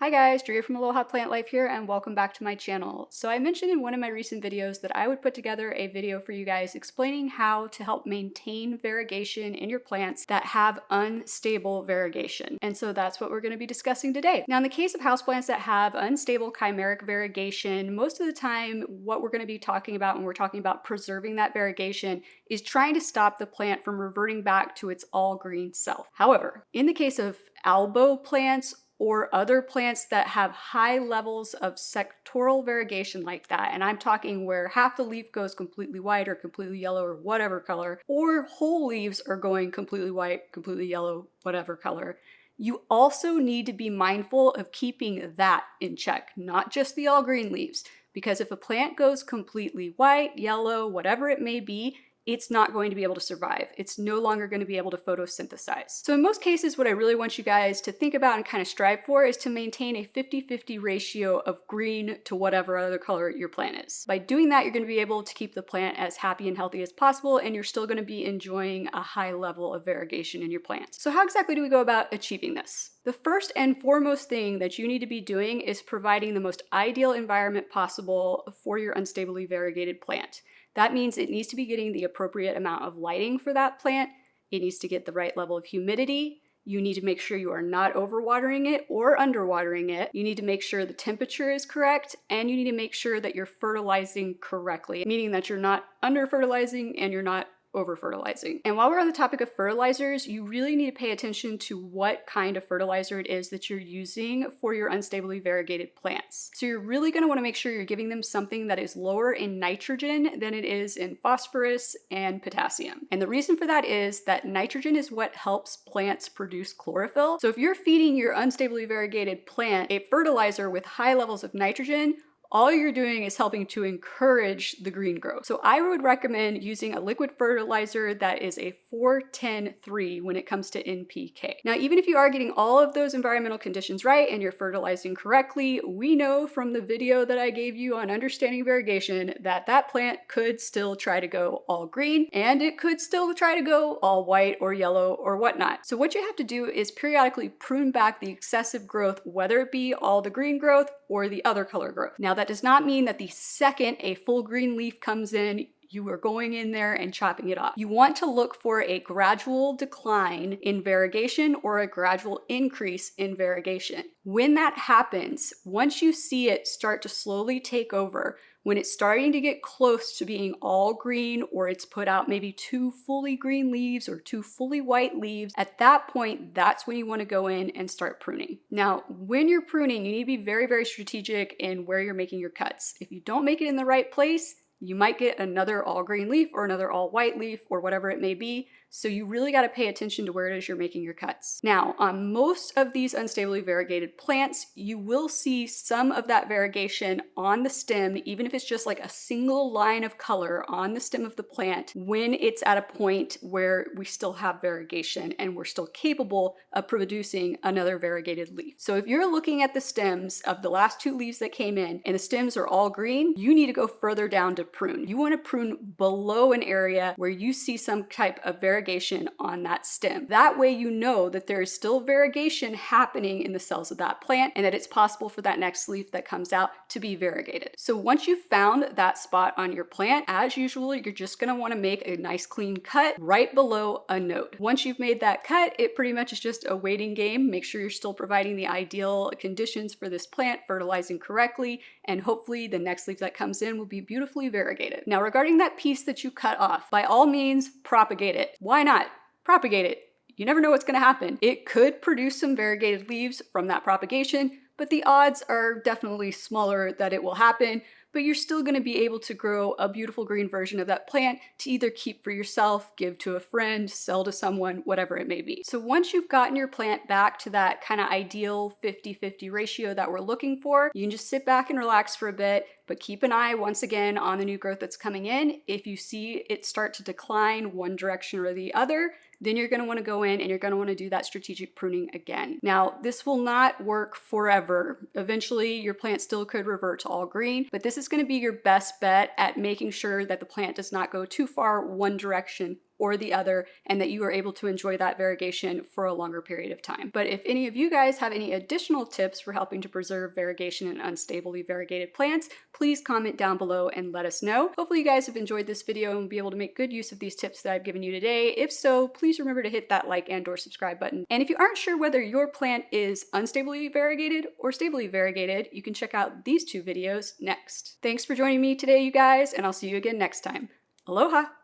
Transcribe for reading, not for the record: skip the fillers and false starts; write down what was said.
Hi guys, Drea from Aloha Plant Life here and welcome back to my channel. So I mentioned in one of my recent videos that I would put together a video for you guys explaining how to help maintain variegation in your plants that have unstable variegation. And so that's what we're going to be discussing today. Now in the case of houseplants that have unstable chimeric variegation, most of the time what we're going to be talking about when we're talking about preserving that variegation is trying to stop the plant from reverting back to its all green self. However, in the case of albo plants or other plants that have high levels of sectoral variegation like that, and I'm talking where half the leaf goes completely white or completely yellow or whatever color, or whole leaves are going completely white, completely yellow, whatever color, you also need to be mindful of keeping that in check, not just the all green leaves, because if a plant goes completely white, yellow, whatever it may be, it's not going to be able to survive. It's no longer going to be able to photosynthesize. So in most cases, what I really want you guys to think about and kind of strive for is to maintain a 50-50 ratio of green to whatever other color your plant is. By doing that, you're going to be able to keep the plant as happy and healthy as possible, and you're still going to be enjoying a high level of variegation in your plants. So how exactly do we go about achieving this? The first and foremost thing that you need to be doing is providing the most ideal environment possible for your unstably variegated plant. That means it needs to be getting the appropriate amount of lighting for that plant. It needs to get the right level of humidity. You need to make sure you are not overwatering it or underwatering it. You need to make sure the temperature is correct, and you need to make sure that you're fertilizing correctly, meaning that you're not under fertilizing and you're not over fertilizing. And while we're on the topic of fertilizers, you really need to pay attention to what kind of fertilizer it is that you're using for your unstably variegated plants. So you're really going to want to make sure you're giving them something that is lower in nitrogen than it is in phosphorus and potassium. And the reason for that is that nitrogen is what helps plants produce chlorophyll. So if you're feeding your unstably variegated plant a fertilizer with high levels of nitrogen, all you're doing is helping to encourage the green growth. So I would recommend using a liquid fertilizer that is a 4-10-3 when it comes to NPK. Now, even if you are getting all of those environmental conditions right and you're fertilizing correctly, we know from the video that I gave you on understanding variegation that that plant could still try to go all green, and it could still try to go all white or yellow or whatnot. So what you have to do is periodically prune back the excessive growth, whether it be all the green growth or the other color growth. Now, that does not mean that the second a full green leaf comes in, you are going in there and chopping it off. You want to look for a gradual decline in variegation or a gradual increase in variegation. When that happens, once you see it start to slowly take over, when it's starting to get close to being all green, or it's put out maybe 2 fully green leaves or 2 fully white leaves, at that point, that's when you want to go in and start pruning. Now, when you're pruning, you need to be very, very strategic in where you're making your cuts. If you don't make it in the right place, you might get another all green leaf or another all white leaf or whatever it may be. So you really got to pay attention to where it is you're making your cuts. Now, on most of these unstably variegated plants, you will see some of that variegation on the stem, even if it's just like a single line of color on the stem of the plant, when it's at a point where we still have variegation and we're still capable of producing another variegated leaf. So if you're looking at the stems of the last 2 leaves that came in and the stems are all green, you need to go further down to prune. You want to prune below an area where you see some type of variegation on that stem. That way you know that there is still variegation happening in the cells of that plant and that it's possible for that next leaf that comes out to be variegated. So once you've found that spot on your plant, as usual, you're just going to want to make a nice clean cut right below a node. Once you've made that cut, it pretty much is just a waiting game. Make sure you're still providing the ideal conditions for this plant, fertilizing correctly, and hopefully the next leaf that comes in will be beautifully variegated. Now, regarding that piece that you cut off, by all means, propagate it. Why not? Propagate it. You never know what's going to happen. It could produce some variegated leaves from that propagation, but the odds are definitely smaller that it will happen. But you're still going to be able to grow a beautiful green version of that plant to either keep for yourself, give to a friend, sell to someone, whatever it may be. So once you've gotten your plant back to that kind of ideal 50-50 ratio that we're looking for, you can just sit back and relax for a bit, but keep an eye once again on the new growth that's coming in. If you see it start to decline one direction or the other, then you're going to want to go in and you're going to want to do that strategic pruning again. Now, this will not work forever. Eventually, your plant still could revert to all green, but this is going to be your best bet at making sure that the plant does not go too far one direction or the other, and that you are able to enjoy that variegation for a longer period of time. But if any of you guys have any additional tips for helping to preserve variegation in unstably variegated plants, please comment down below and let us know. Hopefully you guys have enjoyed this video and will be able to make good use of these tips that I've given you today. If so, please remember to hit that like and/or subscribe button. And if you aren't sure whether your plant is unstably variegated or stably variegated, you can check out these two videos next. Thanks for joining me today, you guys, and I'll see you again next time. Aloha!